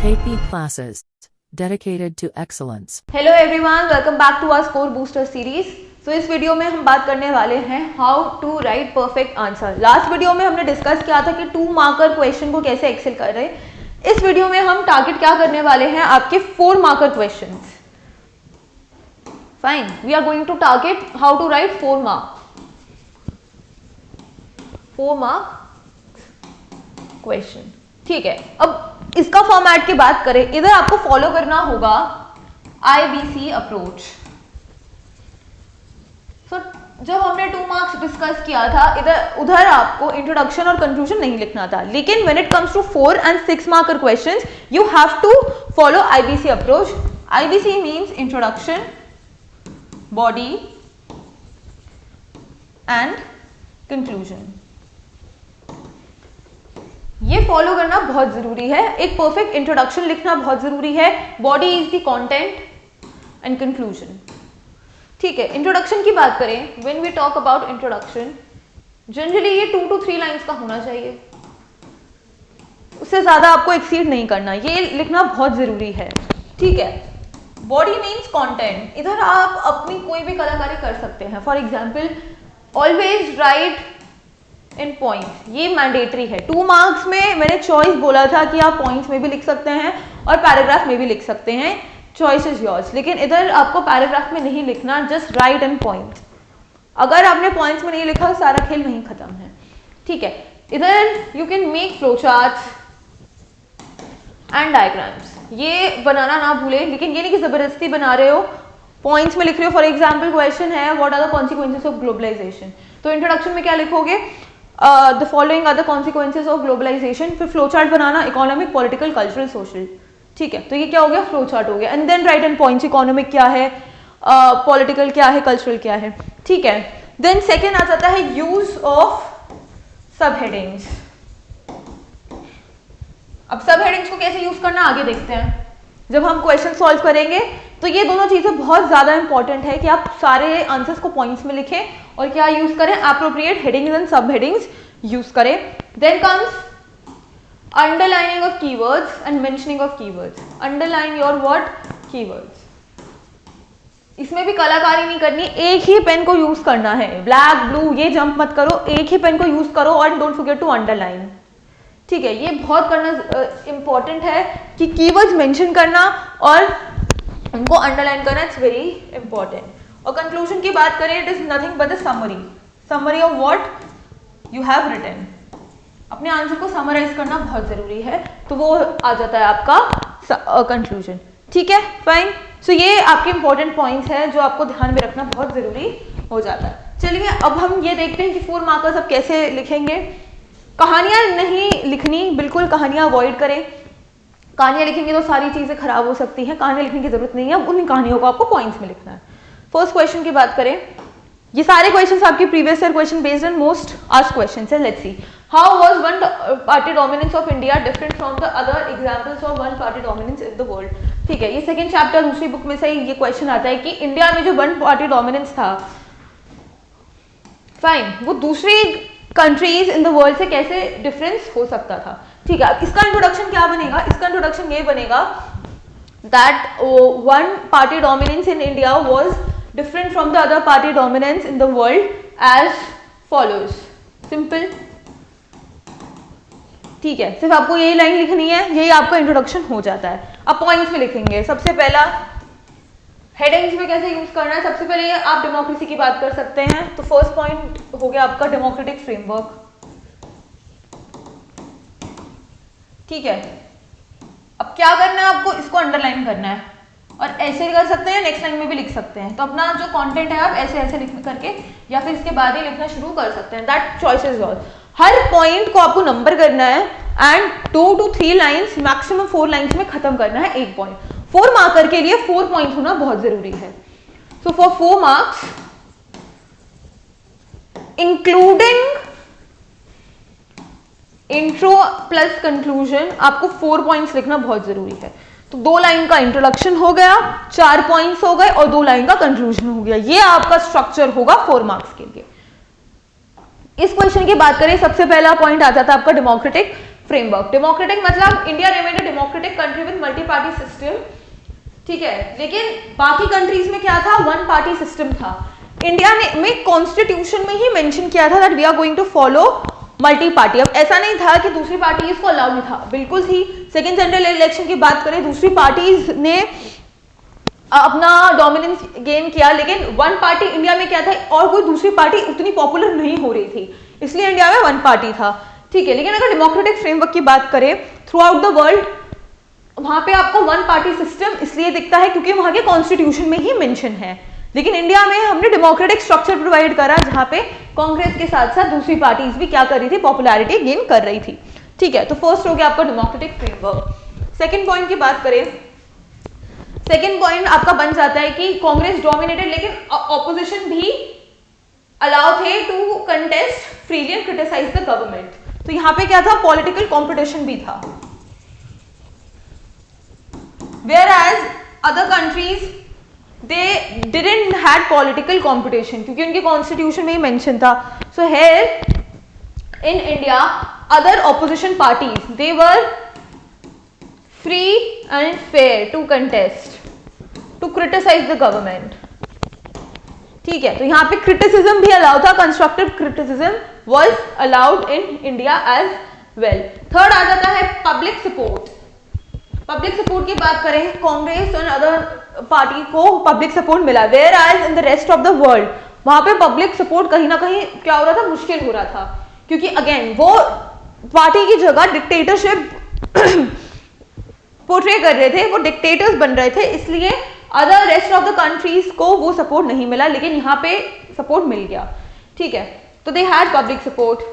KP classes dedicated to excellence. Hello everyone, welcome back to our score booster series. तो इस video में हम बात करने वाले हैं how to write perfect answer. लास्ट वीडियो में हमने डिस्कस किया था कि 2 मार्कर क्वेश्चन को कैसे एक्सेल कर रहे हैं। इस वीडियो में हम टारगेट क्या करने वाले हैं, आपके 4 marker questions. Fine, we are going to target how to write 4 mark question. ठीक है, अब इसका फॉर्मेट की बात करें, इधर आपको फॉलो करना होगा IBC अप्रोच। सो जब हमने 2 मार्क्स डिस्कस किया था, उधर आपको इंट्रोडक्शन और कंक्लूजन नहीं लिखना था, लेकिन when it comes to 4 and 6 marker questions you have to follow IBC approach. IBC means introduction, body and conclusion. ये फॉलो करना बहुत जरूरी है। एक परफेक्ट इंट्रोडक्शन लिखना बहुत जरूरी है। Body is the content and conclusion. ठीक है, इंट्रोडक्शन की बात करें, when we talk about introduction, generally ये 2 to 3 लाइंस का होना चाहिए, उससे ज्यादा आपको एक्सीड नहीं करना, ये लिखना बहुत जरूरी है। ठीक है, बॉडी मीन्स कंटेंट। इधर आप अपनी कोई भी कलाकारी कर सकते हैं। For example, always right in points, ये मैंडेटरी है। 2 मार्क्स में मैंने चॉइस बोला था कि आप पॉइंट्स में भी लिख सकते हैं और पैराग्राफ में भी लिख सकते हैं, चॉइस इज योर्स। लेकिन इधर आपको पैराग्राफ में नहीं लिखना, जस्ट राइट इन पॉइंट्स। अगर आपने पॉइंट्स में नहीं लिखा, सारा खेल वहीं खत्म है। ठीक है, इधर you can make flow charts and diagrams, ये बनाना ना भूले, लेकिन ये नहीं कि जबरदस्ती बना रहे हो, पॉइंट्स में लिख रहे हो। फॉर एग्जाम्पल क्वेश्चन है what are the consequences of globalisation, तो इंट्रोडक्शन में क्या लिखोगे, the following are the consequences of globalisation. फिर फ्लो चार्ट बनाना, इकोनॉमिक, पॉलिटिकल, कल्चरल, सोशल। ठीक है, तो ये क्या हो गया, फ्लो चार्ट हो गया। And then write in points, economic क्या है, पॉलिटिकल क्या है, कल्चरल क्या है। ठीक है, देन सेकेंड आ जाता है यूज ऑफ सब हेडिंग्स। अब सब हेडिंग्स को कैसे यूज करना आगे देखते हैं। जब हम क्वेश्चन सॉल्व करेंगे तो ये दोनों चीजें बहुत ज्यादा इंपॉर्टेंट है कि आप सारे आंसर्स को पॉइंट्स में लिखें और क्या यूज करें, appropriate headings and sub headings use करें। Then comes underlining of keywords and mentioning of keywords. Underline your what, keywords. इसमें भी कलाकारी नहीं करनी, एक ही पेन को यूज करना है, ब्लैक ब्लू ये जंप मत करो, एक ही पेन को यूज करो और डोंट फॉरगेट टू अंडरलाइन। ठीक है, ये बहुत करना इंपॉर्टेंट है कि कीवर्ड्स मेंशन करना और उनको अंडरलाइन करना, इट्स वेरी इंपॉर्टेंट। और कंक्लूजन की बात करें, it is nothing but the summary of what you have written. अपने आंसर को समराइज करना बहुत जरूरी है, तो वो आ जाता है आपका कंक्लूजन। ठीक है, फाइन। सो ये आपके इंपॉर्टेंट पॉइंट्स हैं जो आपको ध्यान में रखना बहुत जरूरी हो जाता है। चलिए अब हम ये देखते हैं कि 4 मार्कर्स अब कैसे लिखेंगे। कहानियां नहीं लिखनी, बिल्कुल कहानियां अवॉइड करें। कहानियां लिखेंगे तो सारी चीजें खराब हो सकती हैं, कहानियां लिखने की जरूरत नहीं है, उन कहानियों को आपको पॉइंट्स में लिखना है। फर्स्ट क्वेश्चन की बात करें, ये सारे क्वेश्चंस आपके previous year question based on most asked questions है। Let's see, how was one party dominance of India different from the other examples of one party dominance in the world. ठीक है, ये सेकंड चैप्टर दूसरी book में से ये question आता है कि इंडिया में जो वन पार्टी डोमिनेंस था, फाइन, वो दूसरी कंट्रीज इन द वर्ल्ड से कैसे डिफरेंस हो सकता था। ठीक है, इसका इंट्रोडक्शन क्या बनेगा, इसका इंट्रोडक्शन ये बनेगा that one party dominance in India was different from the other party dominance in the world as follows. Simple. ठीक है, सिर्फ आपको यही लाइन लिखनी है, यही आपका इंट्रोडक्शन हो जाता है। अब पॉइंट्स में लिखेंगे। सबसे पहला, हेडिंग्स में कैसे यूज करना है। सबसे पहले आप डेमोक्रेसी की बात कर सकते हैं, तो फर्स्ट पॉइंट हो गया आपका डेमोक्रेटिक फ्रेमवर्क। ठीक है, अब क्या करना है आपको, इसको अंडरलाइन करना है और ऐसे कर सकते हैं, नेक्स्ट लाइन में भी लिख सकते हैं। तो अपना जो कंटेंट है आप ऐसे ऐसे लिख करके या फिर इसके बाद ही लिखना शुरू कर सकते हैं, that choice is yours. Her point को आपको नंबर करना है and 2 to 3 lines, maximum 4 lines में खत्म करना है एक पॉइंट। 4 मार्कर के लिए 4 पॉइंट होना बहुत जरूरी है। So for 4 marks including intro plus conclusion, आपको 4 पॉइंट्स लिखना बहुत जरूरी है। तो 2 लाइन का इंट्रोडक्शन हो गया, 4 पॉइंट्स हो गए और 2 लाइन का कंक्लूजन हो गया। ये आपका स्ट्रक्चर होगा 4 मार्क्स के लिए। इस क्वेश्चन की बात करें, सबसे पहला पॉइंट आ जाता है आपका डेमोक्रेटिक फ्रेमवर्क। डेमोक्रेटिक मतलब India remained a democratic country with multi party system, ठीक है, लेकिन बाकी कंट्रीज में क्या था, वन पार्टी सिस्टम था। इंडिया ने में कॉन्स्टिट्यूशन में ही मेंशन किया था that we are going to follow multi party. अब ऐसा नहीं था कि दूसरी पार्टी इसको अलाउ नहीं था, बिल्कुल थी। सेकेंड जनरल इलेक्शन की बात करें, दूसरी पार्टीज ने अपना डोमिनेंस गेन किया, लेकिन वन पार्टी इंडिया में क्या था, और कोई दूसरी पार्टी उतनी पॉपुलर नहीं हो रही थी, इसलिए इंडिया में वन पार्टी था, ठीक है। लेकिन अगर डेमोक्रेटिक फ्रेमवर्क की बात करें थ्रू आउट द वर्ल्ड, वहां पे आपको वन पार्टी सिस्टम इसलिए दिखता है क्योंकि वहां के कॉन्स्टिट्यूशन में ही मेंशन है। लेकिन इंडिया में हमने डेमोक्रेटिक स्ट्रक्चर प्रोवाइड करा जहां पे कांग्रेस के साथ साथ दूसरी पार्टीज भी क्या कर रही थी, पॉपुलैरिटी गेन कर रही थी, ठीक है। तो फर्स्ट हो गया आपका डेमोक्रेटिक फ्रेमवर्क। सेकेंड पॉइंट की बात करें, सेकेंड पॉइंट आपका बन जाता है कि कांग्रेस डोमिनेटेड, लेकिन ऑपोजिशन भी अलाउ थे to contest freely and criticise the government. तो यहां पे क्या था, पॉलिटिकल कॉम्पिटिशन भी था। Whereas other countries they didn't had political competition क्योंकि उनके कॉन्स्टिट्यूशन में ही मेंशन था। So here in India other opposition parties they were free and fair to contest to criticize the government, ठीक है। तो यहाँ पे क्रिटिसिज्म भी अलाउ था, constructive criticism was allowed in India as well। Third आ जाता है पब्लिक सपोर्ट। पब्लिक सपोर्ट की बात करें, कांग्रेस और अदर पार्टी को पब्लिक सपोर्ट मिला, whereas in the rest of the world वहां पे पब्लिक सपोर्ट कहीं ना कहीं क्या हो रहा था, मुश्किल हो रहा था, क्योंकि अगेन वो पार्टी की जगह डिक्टेटरशिप पोर्ट्रे कर रहे थे, वो डिक्टेटर्स बन रहे थे, इसलिए other rest of the countries को वो सपोर्ट नहीं मिला, लेकिन यहाँ पे सपोर्ट मिल गया, ठीक है। तो दे हैड पब्लिक सपोर्ट।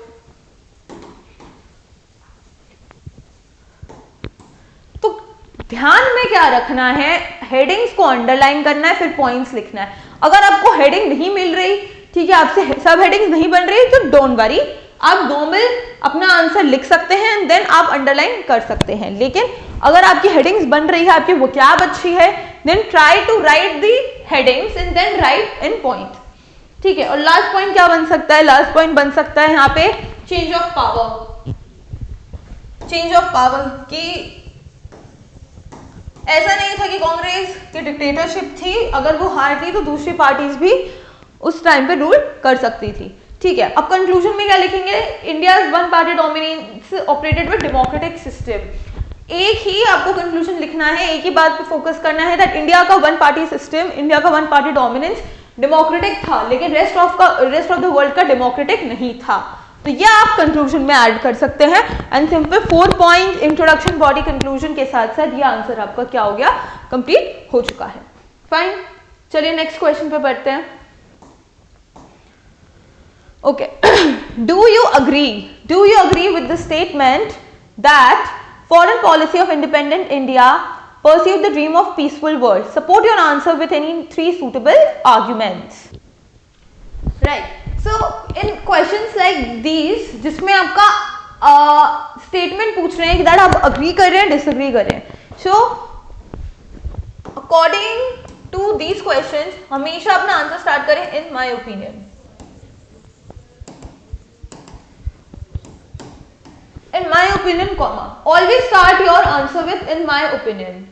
ध्यान में क्या रखना है, हेडिंग्स को अंडरलाइन करना है, फिर पॉइंट्स लिखना है। अगर आपको हेडिंग नहीं मिल रही, ठीक है, आपसे सब हेडिंग्स नहीं बन रही, तो डोंट वरी, आप नॉर्मल अपना आंसर लिख सकते हैं एंड देन आप अंडरलाइन कर सकते हैं। लेकिन अगर आपकी हेडिंग्स बन रही है, आपकी वोकैब अच्छी है, then try to write the headings and then write in point, ठीक है। और लास्ट पॉइंट क्या बन सकता है, लास्ट पॉइंट बन सकता है यहाँ पे change of power. Change of power की ऐसा नहीं था कि कांग्रेस की डिक्टेटरशिप थी, अगर वो हारती तो दूसरी पार्टीज भी उस टाइम पे रूल कर सकती थी, ठीक है। अब कंक्लूजन में क्या लिखेंगे, India one party dominance operated with democratic system. एक ही आपको कंक्लूजन लिखना है, एक ही बात पे फोकस करना है दैट इंडिया का वन पार्टी सिस्टम, इंडिया का वन पार्टी डोमिनेंस डेमोक्रेटिक था, लेकिन रेस्ट ऑफ द वर्ल्ड का डेमोक्रेटिक नहीं था। तो ये आप कंक्लूजन में ऐड कर सकते हैं and simple 4 point introduction body conclusion के साथ साथ ये आंसर आपका क्या हो गया, कंप्लीट हो चुका है। फाइन, चलिए नेक्स्ट क्वेश्चन पे बढ़ते हैं। Okay, do you agree with the statement that foreign policy of independent India pursued the dream of peaceful world? Support your answer with any 3 suitable arguments। Right, so in questions like these जिसमें आपका statement पूछ रहे हैं कि that आप agree कर रहे हैं, डिसएग्री कर रहे हैं, so according to these questions हमेशा अपना आंसर स्टार्ट करें in my opinion. In my opinion comma, always start your answer with in my opinion,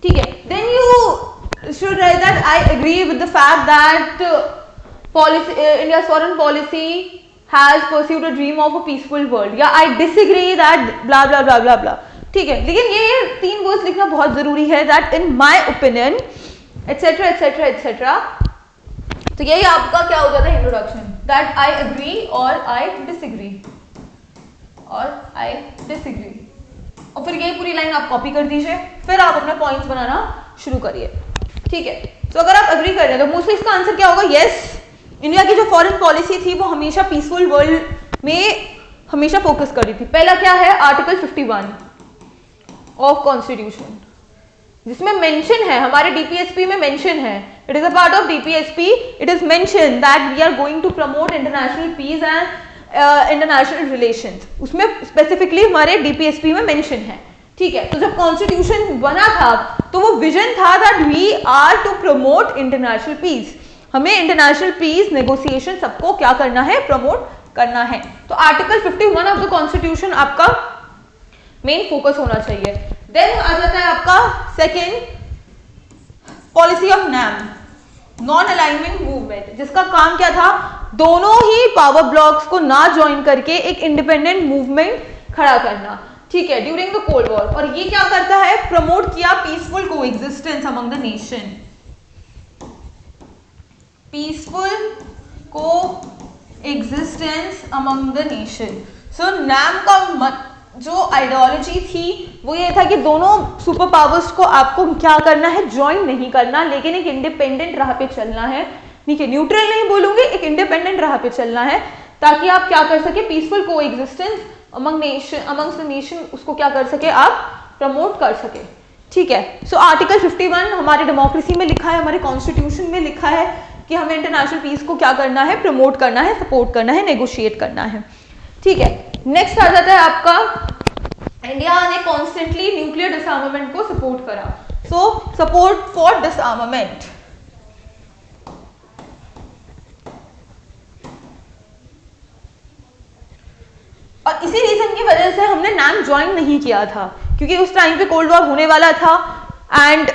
ठीक है। Then you should write that I agree with the fact that India's foreign policy has pursued a dream of a peaceful world, या I disagree that blah blah blah blah blah, ठीक है। लेकिन ये 3 words लिखना बहुत जरूरी है, that in my opinion etc etc etc। तो यही आपका क्या हो जाता है इंट्रोडक्शन, that I agree और I disagree और I disagree, और फिर ये पूरी लाइन आप कॉपी कर दीजिए, फिर आप अपना पॉइंट्स बनाना शुरू करिए, ठीक है। तो अगर आप अग्री कर रहे हैं तो मोस्टली इसका आंसर क्या होगा, यस, इंडिया की जो फॉरेन पॉलिसी थी वो हमेशा पीसफुल वर्ल्ड में हमेशा फोकस कर रही थी। पहला क्या है, आर्टिकल 51 ऑफ कॉन्स्टिट्यूशन, जिसमें मेंशन है, हमारे डीपीएसपी में मेंशन है, it is a part of DPSP, it is mention that we are going to promote international peace and international relations. उसमें स्पेसिफिकली हमारे डीपीएसपी में मेंशन है, ठीक है। तो जब कॉन्स्टिट्यूशन बना था तो वो विजन था that we are to promote international peace, हमें इंटरनेशनल पीस नेगोशिएशन सबको क्या करना है, प्रमोट करना है। तो आर्टिकल 51 ऑफ द कॉन्स्टिट्यूशन आपका मेन फोकस होना चाहिए। देन आ जाता है आपका second policy of NAM, non alignment movement, जिसका काम क्या था, दोनों ही पावर ब्लॉक्स को ना ज्वाइन करके एक इंडिपेंडेंट मूवमेंट खड़ा करना, ठीक है, ड्यूरिंग द कोल्ड वॉर। और ये क्या करता है, प्रमोट किया peaceful coexistence among the nation, peaceful coexistence among the nation. So NAM का जो आइडियोलॉजी थी वो ये था कि दोनों सुपर पावर्स को आपको क्या करना है, ज्वाइन नहीं करना, लेकिन एक इंडिपेंडेंट राह पे चलना है, ठीक है, न्यूट्रल नहीं बोलूंगी, एक इंडिपेंडेंट राह पे चलना है, ताकि आप क्या कर सके, peaceful coexistence amongst the nation, उसको क्या कर सके, आप प्रमोट कर सके, ठीक है। सो आर्टिकल 51 हमारे डेमोक्रेसी में लिखा है, हमारे कॉन्स्टिट्यूशन में लिखा है कि हमें इंटरनेशनल पीस को क्या करना है, प्रमोट करना है, सपोर्ट करना है, नेगोशिएट करना है, ठीक है। नेक्स्ट आ जाता है आपका, इंडिया ने कॉन्स्टेंटली न्यूक्लियर डिसआर्मामेंट को सपोर्ट करा, सो सपोर्ट फॉर डिसआर्मामेंट। और इसी रीजन की वजह से हमने नैम ज्वाइन नहीं किया था, क्योंकि उस टाइम पे कोल्ड वॉर होने वाला था and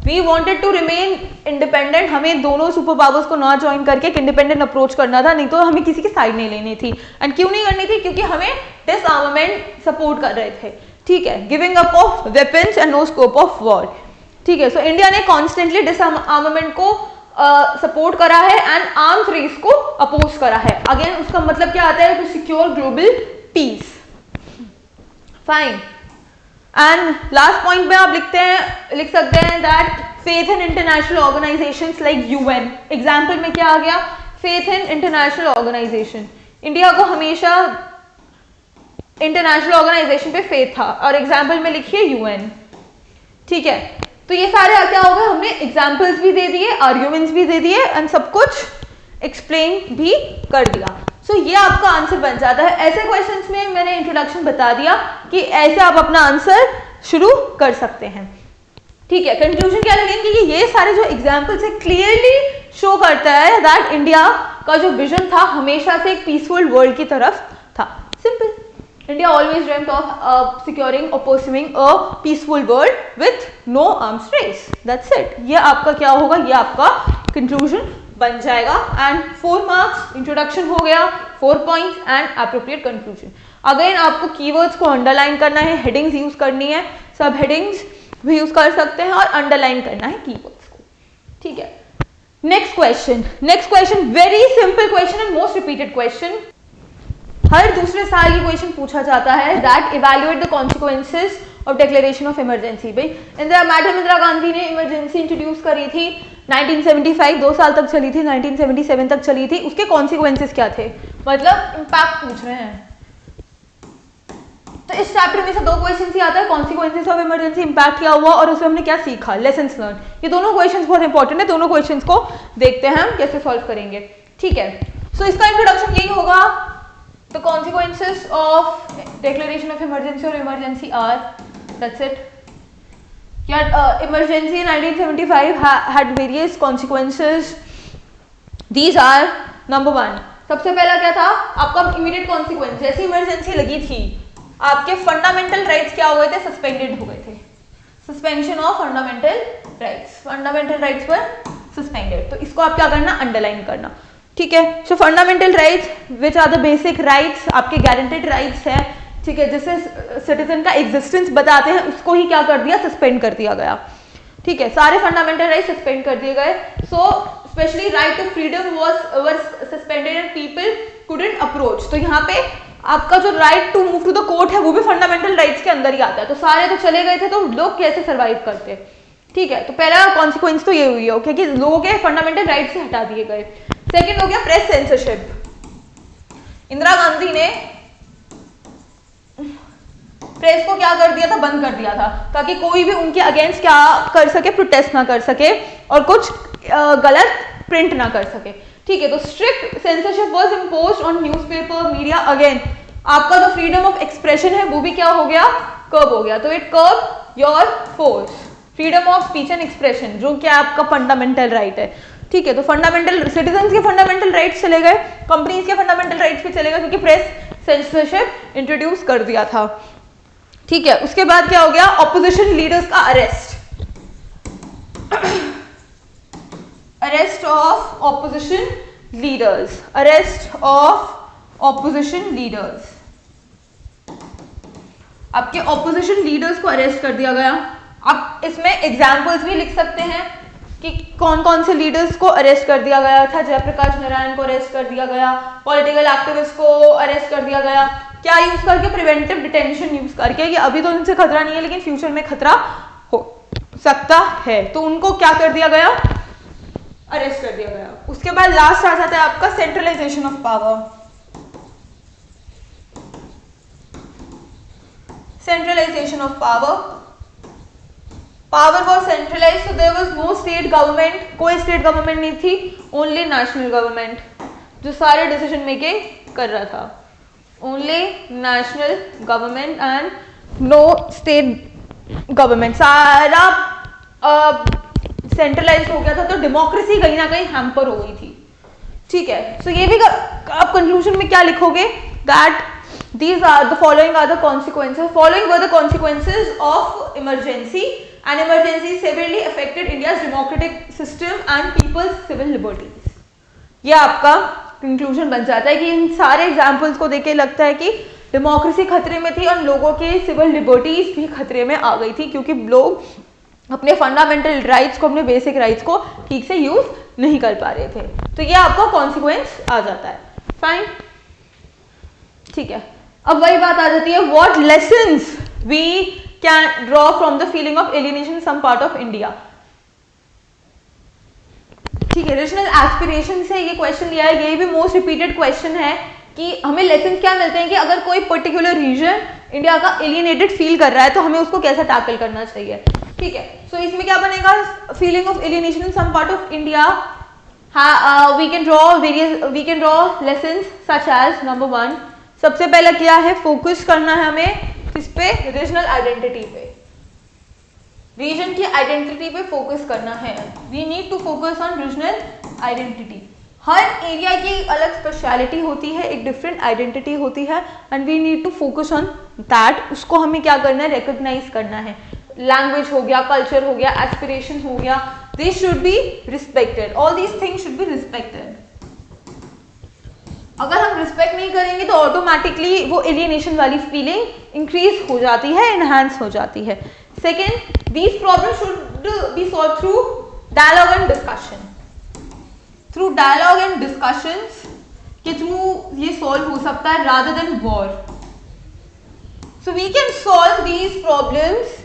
we wanted to remain independent, हमें दोनों सुपर पावर्स को ना ज्वाइन करके एक इंडिपेंडेंट अप्रोच करना था, नहीं तो हमें किसी की साइड नहीं लेनी थी। एंड क्यों नहीं करनी थी, क्योंकि हमें डिसआर्मामेंट सपोर्ट कर रहे थे, ठीक है, giving up of weapons and no scope of war, ठीक है। सो इंडिया ने कॉन्स्टेंटली डिसआर्मामेंट को सपोर्ट करा है एंड आर्म्स रेस को अपोज करा है। अगेन उसका मतलब क्या आता है, to secure global peace, fine. And last point में आप लिख सकते हैं that faith in international organisations like UN, example में क्या आ गया, faith in international organisation, India को हमेशा इंटरनेशनल ऑर्गेनाइजेशन पे फेथ था, और एग्जाम्पल में लिखिए यूएन, ठीक है। तो ये सारे क्या हो गए, हमने एग्जाम्पल्स भी दे दिए, आर्ग्यूमेंट्स भी दे दिए एंड सब कुछ एक्सप्लेन भी कर दिया। सो ये आपका आंसर बन जाता है। ऐसे क्वेश्चंस में मैंने इंट्रोडक्शन बता दिया कि ऐसे आप अपना आंसर शुरू कर सकते हैं, ठीक है। कंक्लूजन क्या लगेंगे कि ये सारे जो एग्जाम्पल्स है क्लियरली शो करता है दैट इंडिया का जो विजन था हमेशा से एक पीसफुल वर्ल्ड की तरफ था, simple. India always dreamt of securing or pursuing a peaceful world with no arms race. That's it. ये आपका क्या होगा, ये आपका conclusion बन जाएगा। And 4 marks introduction हो गया, 4 points and appropriate conclusion. Again आपको keywords को underline करना है, headings use करनी है, सब headings भी use कर सकते हैं और underline करना है keywords को, ठीक है। Next question, very simple question and most repeated question. हर दूसरे साल ये क्वेश्चन पूछा जाता है, that evaluate the consequences of declaration of emergency. भाई मैडम इंदिरा गांधी ने इमरजेंसी इंट्रोड्यूस करी थी 1975, 2 साल तक चली थी, 1977 तक चली थी, उसके कॉन्सिक्वेंसेस क्या थे, मतलब इम्पैक्ट पूछ रहे हैं। तो इस चैप्टर में से 2 क्वेश्चन ही आता है, कॉन्सिक्वेंसेस ऑफ इमरजेंसी, इम्पैक्ट क्या हुआ और उसमें हमने क्या सीखा, लेसन्स लर्न। ये दोनों क्वेश्चन बहुत इंपॉर्टेंट है, दोनों क्वेश्चन को देखते हैं हम कैसे सॉल्व करेंगे, ठीक है। सो इसका इंट्रोडक्शन यही होगा, the consequences of declaration of emergency or emergency are, that's it. Emergency in 1975 had various consequences. These are number 1, सबसे पहला क्या था आपका immediate consequence, जैसी इमरजेंसी लगी थी आपके फंडामेंटल राइट्स क्या हो गए थे, सस्पेंडेड हो गए थे, सस्पेंशन ऑफ फंडामेंटल राइट्स पर सस्पेंडेड। तो इसको आप क्या करना, अंडरलाइन करना, ठीक है। So fundamental rights which are the basic rights, आपके गारंटेड राइट्स हैं, ठीक है, जिससे सिटीजन का एग्जिस्टेंस बताते हैं, उसको ही क्या कर दिया, सस्पेंड कर दिया गया, ठीक है। सारे फंडामेंटल राइट्स सस्पेंड कर दिए गए। So specially right to freedom was suspended and people couldn't approach. तो यहाँ पे आपका जो right to move to the court है वो भी फंडामेंटल राइट्स के अंदर ही आता है। तो सारे तो चले गए थे, तो लोग कैसे सर्वाइव करते, ठीक है। तो पहला कॉन्सिक्वेंस तो ये हुई है, ओके, कि लोगों के फंडामेंटल राइट्स से हटा दिए गए। सेकेंड हो गया प्रेस सेंसरशिप। इंदिरा गांधी ने प्रेस को क्या कर दिया था, बंद कर दिया था, ताकि कोई भी उनके अगेंस्ट क्या कर सके, प्रोटेस्ट ना कर सके और कुछ गलत प्रिंट ना कर सके, ठीक है। तो strict censorship was imposed on newspaper, media. Again आपका जो फ्रीडम ऑफ एक्सप्रेशन है वो भी क्या हो गया, कर्ब हो गया। तो it curb your force, freedom of speech and expression, जो क्या आपका फंडामेंटल राइट है, ठीक है। तो फंडामेंटल सिटीजन के फंडामेंटल राइट्स चले गए, कंपनीज के फंडामेंटल राइट्स भी चले गए, क्योंकि प्रेस सेंसरशिप इंट्रोड्यूस कर दिया था। ठीक है, उसके बाद क्या हो गया, ऑपोजिशन लीडर्स का arrest, arrest of opposition leaders, arrest of opposition leaders, आपके ऑपोजिशन लीडर्स को अरेस्ट कर दिया गया। आप इसमें एग्जाम्पल्स भी लिख सकते हैं कि कौन कौन से लीडर्स को अरेस्ट कर दिया गया था। जयप्रकाश नारायण को अरेस्ट कर दिया गया, पॉलिटिकल एक्टिविस्ट को अरेस्ट कर दिया गया। क्या यूज करके, प्रिवेंटिव डिटेंशन यूज करके, कि अभी तो उनसे खतरा नहीं है लेकिन फ्यूचर में खतरा हो सकता है, तो उनको क्या कर दिया गया, अरेस्ट कर दिया गया। उसके बाद लास्ट आ जाता है आपका centralization of power, centralization of power, power was centralized, so there was no state government, कोई state government नहीं थी, only national government जो सारे decision making कर रहा था, only national government and no state government, सारा centralized हो गया था, तो democracy कहीं ना कहीं hamper हो गई थी। ठीक है, so ये भी आप conclusion में क्या लिखोगे, that these are the following are the consequences, following were the consequences of emergency, and emergency severely affected India's democratic system and people's civil liberties। ये आपका कंक्लूजन बन जाता है कि इन सारे एग्जाम्पल्स को देख के लगता है कि डेमोक्रेसी खतरे में थी और लोगों के सिविल लिबर्टीज भी खतरे में आ गई थी, क्योंकि लोग अपने फंडामेंटल राइट्स को, अपने बेसिक राइट्स को ठीक से यूज नहीं कर पा रहे थे। तो ये आपका कॉन्सिक्वेंस आ जाता है। फाइन, ठीक है। अब वही बात आ जाती है, what lessons we can draw from the feeling of alienation some part of India. ठीक है, रीजनल एस्पिरेशन से ये क्वेश्चन लिया है, ये भी मोस्ट रिपीटेड क्वेश्चन है कि हमें लेसन क्या मिलते हैं कि अगर कोई पर्टिकुलर रीजन इंडिया का एलियनेटेड फील कर रहा है तो हमें उसको कैसे टैकल करना चाहिए। ठीक है, सो इसमें क्या बनेगा, feeling of alienation in some part of India, we can draw lessons such as, number 1, सबसे पहला क्या है, फोकस करना है हमें किस पे, रीजनल आइडेंटिटी पे, रीजन की आइडेंटिटी पे फोकस करना है। We need to focus on regional identity. हर एरिया की अलग स्पेशलिटी होती है, एक डिफरेंट आइडेंटिटी होती है, and we need to focus on that. उसको हमें क्या करना है, रिकॉग्नाइज करना है। लैंग्वेज हो गया, कल्चर हो गया, एस्पिरेशन हो गया, this should be respected, all these things should be respected. अगर हम रिस्पेक्ट नहीं करेंगे तो ऑटोमेटिकली वो एलियनेशन वाली फीलिंग इंक्रीज हो जाती है, एनहांस हो जाती है। Second, these problems should be solved through dialogue and discussion, through dialogue and discussions के थ्रू ये सॉल्व हो सकता है, rather than war. So we can solve these problems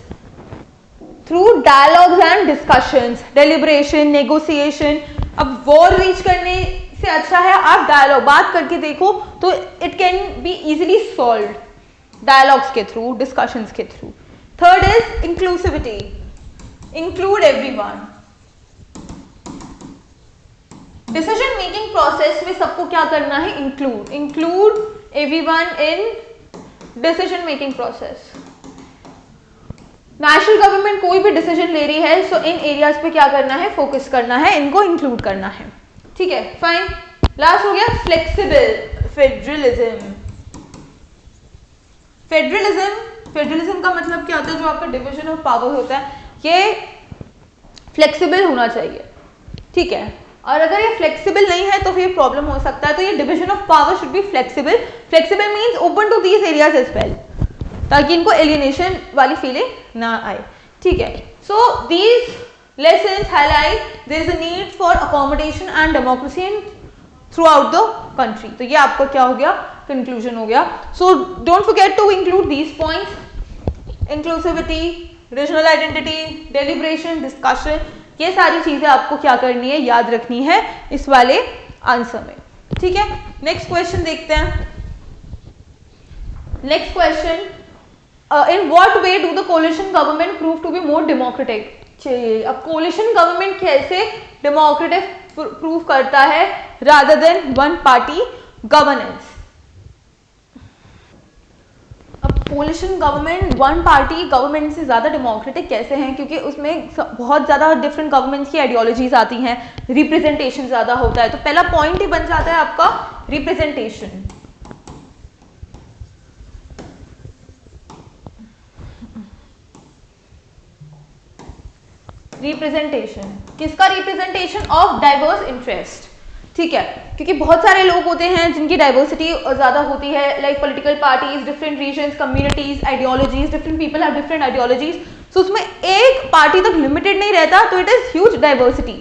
through dialogues and discussions, deliberation, negotiation. अब war reach करने से अच्छा है आप डायलॉग बात करके देखो, तो it can be easily solve dialogues के थ्रू, डिस्कशंस के through. Third is inclusivity, include everyone. Decision making process में सबको क्या करना है, include everyone in decision making process. National government कोई भी डिसीजन ले रही है, सो इन एरियाज पे क्या करना है, फोकस करना है, इनको इंक्लूड करना है। ठीक है, फाइन। लास्ट हो गया फ्लेक्सिबल फेडरलिज्म। फेडरलिज्म का मतलब क्या होता है, जो आपका डिवीजन ऑफ पावर होता है ये फ्लेक्सिबल होना चाहिए। ठीक है, और अगर ये फ्लेक्सिबल नहीं है तो फिर प्रॉब्लम हो सकता है। तो ये division of power should be flexible. Flexible means open to these areas as well, ताकि इनको एलियनेशन वाली फीलिंग ना आए। ठीक है, so these lessons highlight there is a need for accommodation and democracy in throughout the country. तो ये आपका क्या हो गया, conclusion हो गया। So don't forget to include these points: inclusivity, regional identity, deliberation, discussion। ये सारी चीजें आपको क्या करनी है, याद रखनी है इस वाले आंसर में। ठीक है, नेक्स्ट क्वेश्चन देखते हैं। Next question, in what way do the coalition government prove to be more democratic? चाहिए। अब कोलिशन गवर्नमेंट कैसे डेमोक्रेटिक प्रूव करता है rather than one party governance. अब coalition government one party government से ज्यादा डेमोक्रेटिक कैसे हैं, क्योंकि उसमें बहुत ज्यादा डिफरेंट गवर्नमेंट्स की आइडियोलॉजीज आती हैं, रिप्रेजेंटेशन ज्यादा होता है। तो पहला पॉइंट ही बन जाता है आपका रिप्रेजेंटेशन। रिप्रेजेंटेशन, किसका रिप्रेजेंटेशन? ऑफ डाइवर्स इंटरेस्ट, ठीक है, क्योंकि बहुत सारे लोग होते हैं जिनकी डाइवर्सिटी ज़्यादा होती है, like political parties, different regions, communities, ideologies, different people have different ideologies, so उसमें एक पार्टी तक लिमिटेड नहीं रहता, तो इट इज ह्यूज डाइवर्सिटी,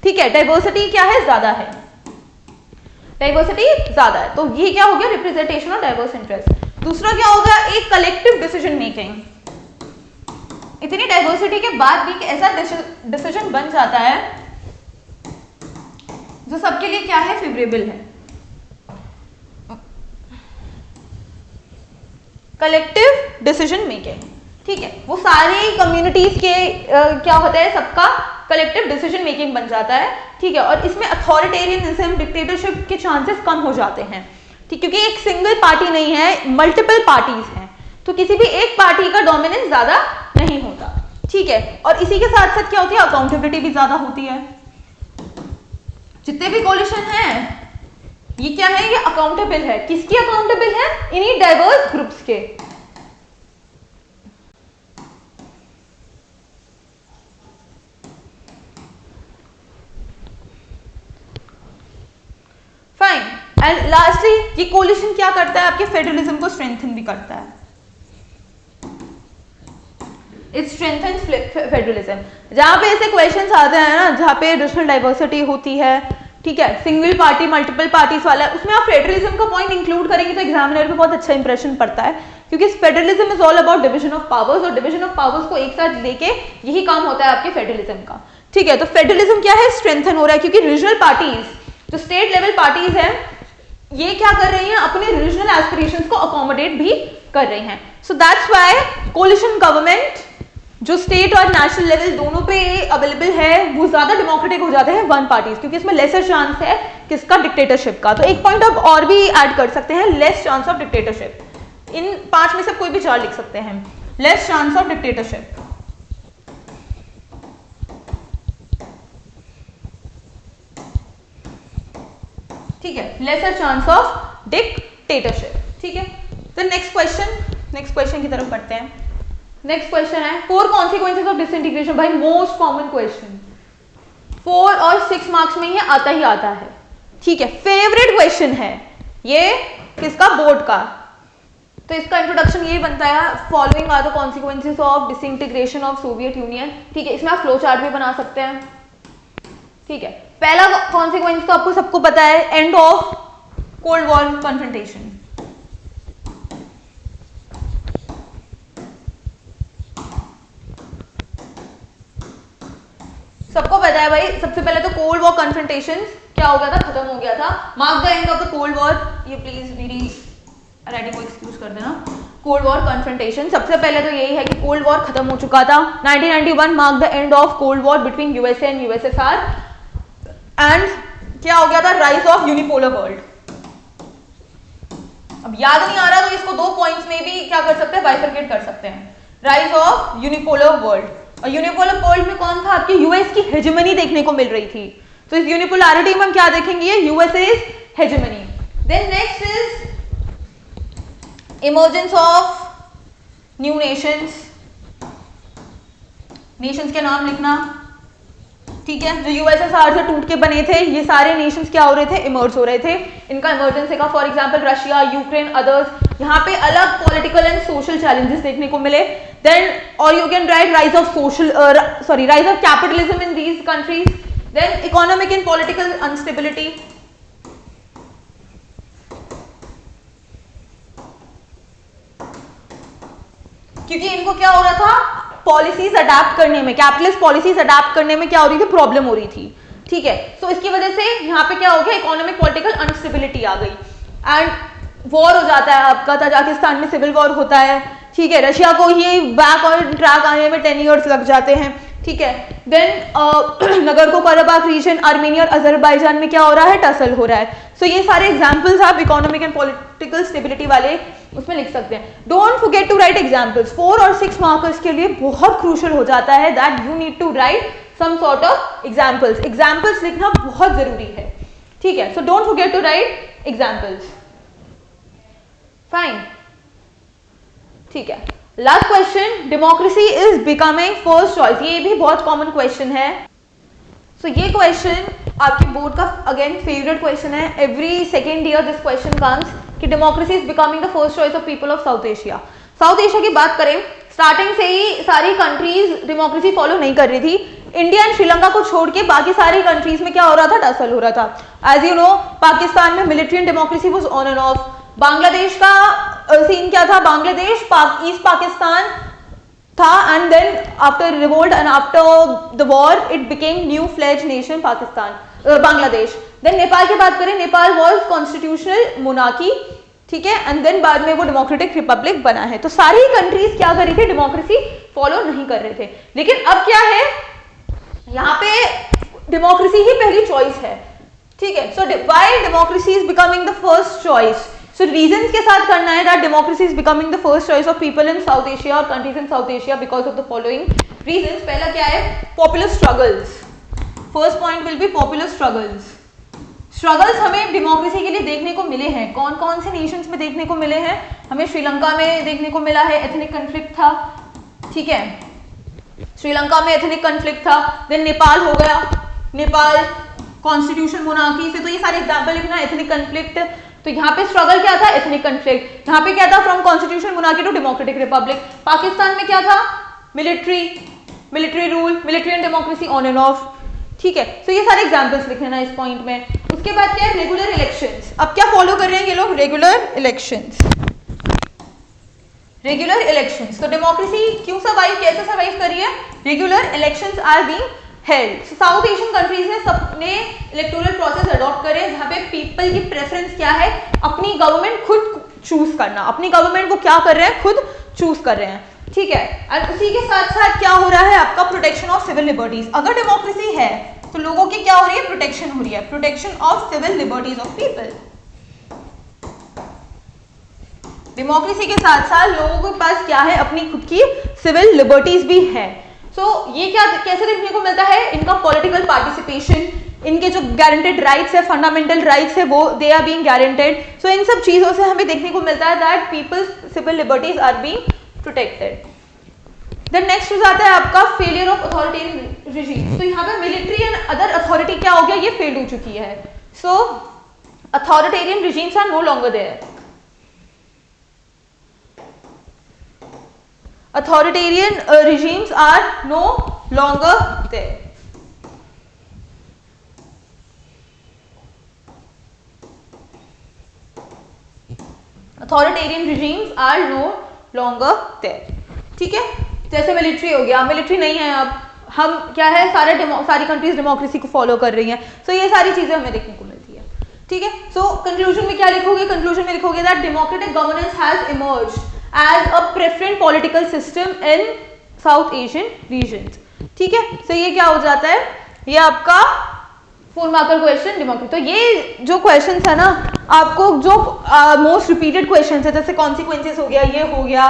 ठीक है, डाइवर्सिटी क्या है? ज़्यादा है, डाइवर्सिटी ज़्यादा है, तो ये क्या हो गया? Representation of diverse interest. दूसरा क्या होगा? एक कलेक्टिव डिसीजन मेकिंग, इतनी डाइवर्सिटी के बाद भी ऐसा डिसीजन बन जाता है जो सबके लिए क्या है? फेवरेबल है। कलेक्टिव डिसीजन मेकिंग, ठीक है, वो सारी कम्युनिटीज के क्या होता है? सबका कलेक्टिव डिसीजन मेकिंग बन जाता है, ठीक है, और इसमें अथॉरिटेरियनिज्म, डिक्टेटरशिप के चांसेस कम हो जाते हैं, ठीक, क्योंकि एक सिंगल पार्टी नहीं है, मल्टीपल पार्टीज हैं, तो किसी भी एक पार्टी का डोमिनेंस ज्यादा नहीं होता, ठीक है, और इसी के साथ साथ क्या होती है? अकाउंटेबिलिटी भी ज्यादा होती है। जितने भी कोलिशन हैं ये क्या है? ये अकाउंटेबल है, किसकी अकाउंटेबल है? इन्हीं डाइवर्स ग्रुप्स के। फाइन, एंड लास्टली ये कोलिशन क्या करता है? आपके फेडरलिज्म को स्ट्रेंथन भी करता है, इट स्ट्रेंथन्स फेडरलिज्म। जहां पे ऐसे क्वेश्चंस आते हैं ना, जहां पे रीजनल डाइवर्सिटी होती है, ठीक है, सिंगल पार्टी मल्टीपल पार्टीज वाला, उसमें आप फेडरलिज्म का पॉइंट इंक्लूड करेंगे तो एग्जामिनर पे बहुत अच्छा इंप्रेशन पड़ता है, क्योंकि federalism is all about division of powers, और डिवीजन ऑफ पावर्स को एक साथ लेके यही काम होता है आपके फेडरलिज्म का, ठीक है। तो फेडरलिज्म क्या है? स्ट्रेंथन हो रहा है, क्योंकि रीजनल पार्टीज, जो स्टेट लेवल पार्टीज हैं, ये क्या कर रही हैं? अपने रीजनल एस्पिरेशंस को अकोमोडेट भी कर रही हैं। So that's why coalition government जो स्टेट और नेशनल लेवल दोनों पे अवेलेबल है, वो ज्यादा डेमोक्रेटिक हो जाते हैं वन पार्टीज, क्योंकि इसमें लेसर चांस है किसका? डिक्टेटरशिप का। तो एक पॉइंट आप और भी ऐड कर सकते हैं, लेस चांस ऑफ डिक्टेटरशिप। इन 5 में से कोई भी 4 लिख सकते हैं, लेस चांस ऑफ डिक्टेटरशिप, ठीक है, लेसर चांस ऑफ डिक्टेटरशिप, ठीक है। तो नेक्स्ट क्वेश्चन की तरफ बढ़ते हैं। नेक्स्ट क्वेश्चन है 4 कॉन्सिक्वेंसेज ऑफ डिसइंटीग्रेशन। भाई मोस्ट कॉमन क्वेश्चन, 4 और 6 मार्क्स में ये आता ही आता है, ठीक है, फेवरेट क्वेश्चन है ये किसका? बोर्ड का। तो इसका इंट्रोडक्शन यही बनता है, following are the consequences of disintegration of Soviet Union, ठीक है, इसमें आप फ्लो चार्ट भी बना सकते हैं, ठीक है। पहला कॉन्सिक्वेंस तो आपको सबको पता है, end of cold war confrontation, सबको पता है भाई। सबसे पहले तो कोल्ड वॉर कन्फ्रंटेशन क्या हो गया था? खत्म हो गया था। Mark the end of the cold war, ये प्लीज मेरी राइटिंग को एक्सक्यूज कर देना। कोल्ड वॉर कन्फ्रंटेशन, सबसे पहले तो यही है कि कोल्ड वॉर खत्म हो चुका था। 1991 mark the end of cold war between USA and USSR, and क्या हो गया था? Rise of unipolar world. अब याद नहीं आ रहा तो इसको 2 पॉइंट्स में भी क्या कर सकते हैं? बाइफरकेट कर सकते हैं, राइज ऑफ यूनिपोलर वर्ल्ड। और यूनिपोलर वर्ल्ड में कौन था? आपकी यूएस की हेजेमनी देखने को मिल रही थी। तो इस यूनिपोलैरिटी में हम क्या देखेंगे? USA's hegemony. Then next is emergence of new nations, nations के नाम लिखना, ठीक है, जो यूएसएसआर से टूट के बने थे, ये सारे नेशंस क्या हो रहे थे? इमर्ज हो रहे थे। इनका इमर्जेंस का for example Russia, Ukraine, others, यहाँ पे अलग पॉलिटिकल एंड सोशल चैलेंजेस देखने को मिले। देन और you can write rise of rise of capitalism in these countries. Then economic and political unstability, क्योंकि इनको क्या हो रहा था? पॉलिसीज अडैप्ट करने में, कैपिटलिस्ट पॉलिसीज अडैप्ट करने में क्या हो रही थी? प्रॉब्लम हो रही थी, ठीक है। तो इसकी वजह से यहाँ पे क्या हो गया? इकोनॉमिक पॉलिटिकल अनस्टेबिलिटी आ गई, एंड वॉर हो जाता है आपका। तजाकिस्तान में सिविल वॉर होता है, ठीक है। रशिया को ही बैक और ट्रैक आने में 10 ईयर्स लग जाते हैं, ठीक है। Then Nagorno Karabakh region, Armenia और अजरबैजान में क्या हो रहा है? टसल हो रहा है। सो ये सारे एग्जाम्पल्स आप इकोनॉमिक एंड पॉलिटिकल स्टेबिलिटी वाले उसमें लिख सकते हैं। Don't forget to write examples. 4 और 6 मार्कर्स के लिए बहुत क्रूशियल हो जाता है that you need to write some sort of examples. Examples लिखना बहुत जरूरी है, ठीक है। So don't forget to write examples, fine, ठीक है। Last question, democracy is becoming first choice, ये भी बहुत कॉमन क्वेश्चन है। सो ये क्वेश्चन आपके बोर्ड का अगेन फेवरेट क्वेश्चन है, every second year this question comes कि democracy is becoming the first choice of people of South Asia. South Asia की बात करें, स्टार्टिंग से ही सारी कंट्रीज डेमोक्रेसी फॉलो नहीं कर रही थी। इंडिया एंड श्रीलंका को छोड़ के बाकी सारी कंट्रीज में क्या हो रहा था, टसल हो रहा था। एज यू नो, पाकिस्तान में military and democracy was on and off. Bangladesh का सीन क्या था, बांग्लादेश ईस्ट पाकिस्तान था, and then after revolt and after the war it became new fledge nation Pakistan, Bangladesh. देन नेपाल की बात करें, नेपाल वाज कॉन्स्टिट्यूशनल मोनार्की, ठीक है, एंड देन बाद में वो डेमोक्रेटिक रिपब्लिक बना है। तो सारी कंट्रीज क्या कर रही थी, डेमोक्रेसी फॉलो नहीं कर रहे थे। लेकिन अब क्या है, यहाँ पे डेमोक्रेसी ही पहली चॉइस है, ठीक है। So why democracy is becoming the first choice, so reasons के साथ करना है that democracy is becoming the first choice of people in South Asia और countries in South Asia because of the following reasons. पहला क्या है, popular struggles. First point will be popular struggles. Struggles हमें democracy के लिए देखने को मिले हैं, कौन कौन से नेशंस में देखने को मिले हैं, हमें श्रीलंका में देखने को मिला है, एथनिक कन्फ्लिक्ट था, ठीक है, श्रीलंका में एथनिक कन्फ्लिक्ट था। देन नेपाल हो गया, नेपाल कॉन्स्टिट्यूशन मोनार्की से, तो ये सारे एग्जांपल लिखना, एथनिक कन्फ्लिक्ट। तो यहाँ पे स्ट्रगल क्या था, एथनिक कन्फ्लिक्ट। यहाँ पे क्या था, from constitution monarchy to democratic republic. Pakistan में क्या था, military rule, military and democracy on and off, ठीक है। तो ये सारे एग्जांपल्स लिख लेना इस पॉइंट में। उसके बाद क्या है, रेगुलर इलेक्शंस। अब क्या फॉलो कर रहे हैं ये लोग, रेगुलर इलेक्शंस। रेगुलर इलेक्शंस, तो डेमोक्रेसी क्यों सर्वाइव, कैसे सर्वाइव करी है, regular elections are being held. South Asian countries ने सबने इलेक्टोरल प्रोसेस अडॉप्ट करे, जहां पे पीपल की प्रेफरेंस क्या है, अपनी गवर्नमेंट खुद चूज करना, अपनी गवर्नमेंट को क्या कर रहे हैं, खुद चूज कर रहे हैं, ठीक है। और उसी के साथ साथ क्या हो रहा है, आपका प्रोटेक्शन ऑफ सिविल लिबर्टीज। अगर डेमोक्रेसी है तो लोगों की क्या हो रही है, प्रोटेक्शन हो रही है, protection of civil liberties of people. Democracy के साथ साथ लोगों के पास क्या है, अपनी खुद की सिविल लिबर्टीज भी है। सो ये क्या कैसे देखने को मिलता है, इनका पॉलिटिकल पार्टिसिपेशन, इनके जो गारंटेड राइट्स है, फंडामेंटल राइट्स है, वो they are being guaranteed. So इन सब चीजों से हमें देखने को मिलता है that people's civil liberties are being protected. Then next हो जाता है आपका फेलियर ऑफ अथॉरिटेरियन रिजीम। तो यहाँ पे मिलिट्री एंड अदर अथॉरिटी क्या हो गया, ये फेल हो चुकी है। So authoritarian regimes are no longer there. Authoritarian regimes are no longer there. Authoritarian regimes are no longer there. ठीक है, जैसे मिलिट्री हो गया, मिलिट्री नहीं है अब, हम क्या है, सारी कंट्रीज डेमोक्रेसी को फॉलो कर रही हैं। सो ये सारी चीजें हमें देखने को मिलती है, ठीक है। सो कंक्लूजन में क्या लिखोगे, कंक्लूजन में लिखोगे that democratic governance has emerged as a preferred political system in South Asian regions, ठीक है। तो ये क्या हो जाता है, ये आपका 4 मार्कर क्वेश्चन डेमोक्रेसी। तो ये जो क्वेश्चंस है ना, आपको जो मोस्ट रिपीटेड क्वेश्चंस है, जैसे कॉन्सिक्वेंसेस हो गया, ये हो गया,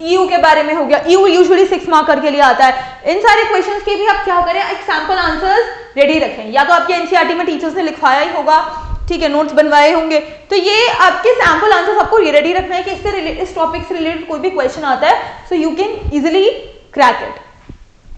EU के बारे में हो गया, EU यूजुअली 6 मार्कर के लिए आता है। इन सारे क्वेश्चंस के भी आप क्या करें, एक सैंपल आंसर्स रेडी रखें, या तो आपके एनसीईआरटी में टीचर्स ने लिखवाया ही होगा, ठीक है, नोट्स बनवाए होंगे, तो ये आपके सैंपल आंसर्स आपको ये रेडी रखना है कि इससे रिलेटेड, इस टॉपिक से रिलेटेड कोई भी क्वेश्चन आता है, so you can easily crack it.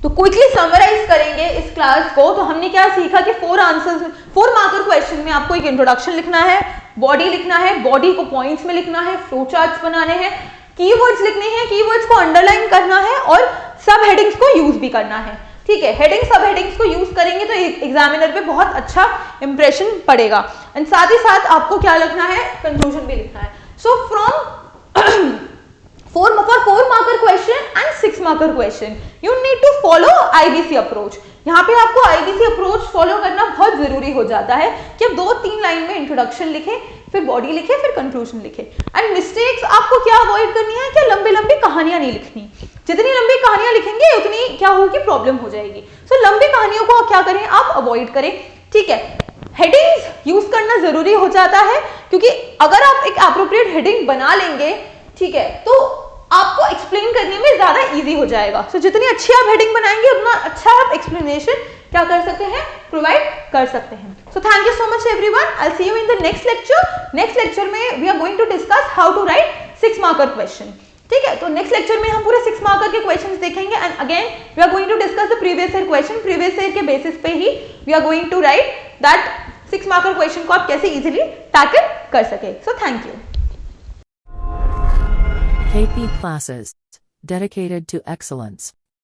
तो क्विकली समराइज करेंगे इस क्लास को। तो हमने क्या सीखा कि 4 मार्कर क्वेश्चन में आपको एक इंट्रोडक्शन लिखना है, बॉडी लिखना है, बॉडी को पॉइंट्स में लिखना है, फ्लो चार्ट्स बनाने हैं, कीवर्ड्स लिखने हैं, कीवर्ड्स को अंडरलाइन करना है और सब हेडिंग्स को यूज भी करना है, ठीक है। हेडिंग सब हेडिंग्स को यूज करेंगे तो एग्जामिनर पे बहुत अच्छा इंप्रेशन पड़ेगा। एंड साथ ही साथ आपको क्या लिखना है, कंक्लूजन भी लिखना है। So from 4 marker question and 6 marker question you need to follow IBC approach. यहाँ पे आपको आईबीसी अप्रोच फॉलो करना बहुत जरूरी हो जाता है कि आप 2-3 लाइन में इंट्रोडक्शन लिखें, फिर बॉडी लिखे, फिर कंक्लूजन लिखे। एंड मिस्टेक्स आपको क्या अवॉइड करनी है कि लंबी कहानियां नहीं लिखनी, जितनी लंबी कहानियां लिखेंगे उतनी क्या होगी, प्रॉब्लम हो जाएगी। सो लंबी कहानियों को क्या करें, आप अवॉइड करें, ठीक है। हेडिंग्स यूज करना जरूरी हो जाता है, क्योंकि अगर आप एक एप्रोप्रिएट हेडिंग बना लेंगे, ठीक है, तो आपको एक्सप्लेन करने में ज्यादा इजी हो जाएगा। सो जितनी अच्छी आप हेडिंग बनाएंगे उतना अच्छा आप एक्सप्लेनेशन क्या कर सकते हैं, प्रोवाइड कर सकते हैं। So thank you so much everyone, I will see you in the next lecture. Next lecture में we are going to discuss how to write 6 marker question. ठीक है, तो नेक्स्ट लेक्चर में हम पूरे 6 मार्कर के क्वेश्चंस देखेंगे and again we are going to discuss the previous year question. Previous year के बेसिस पे ही we are going to write that 6 marker question को आप कैसे इजीली टैकल कर सके। So thank you. KP classes dedicated to excellence.